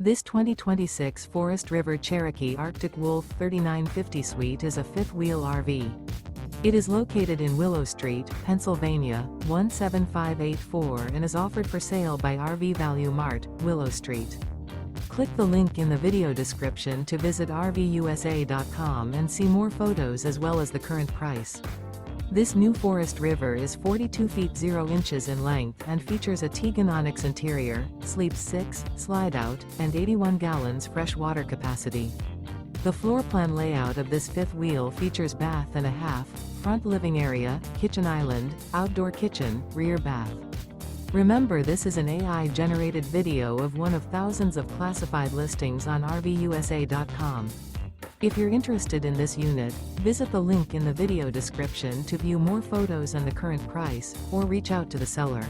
This 2026 Forest River Cherokee Arctic Wolf 3950 Suite is a fifth-wheel RV. It is located in Willow Street, Pennsylvania, 17584 and is offered for sale by RV Value Mart, Willow Street. Click the link in the video description to visit RVUSA.com and see more photos as well as the current price. This new Forest River is 42 feet 0 inches in length and features a Teagan Onyx interior, sleeps 6, slide-out, and 81 gallons fresh water capacity. The floor plan layout of this fifth wheel features bath and a half, front living area, kitchen island, outdoor kitchen, rear bath. Remember, this is an AI-generated video of one of thousands of classified listings on RVUSA.com. If you're interested in this unit, visit the link in the video description to view more photos and the current price, or reach out to the seller.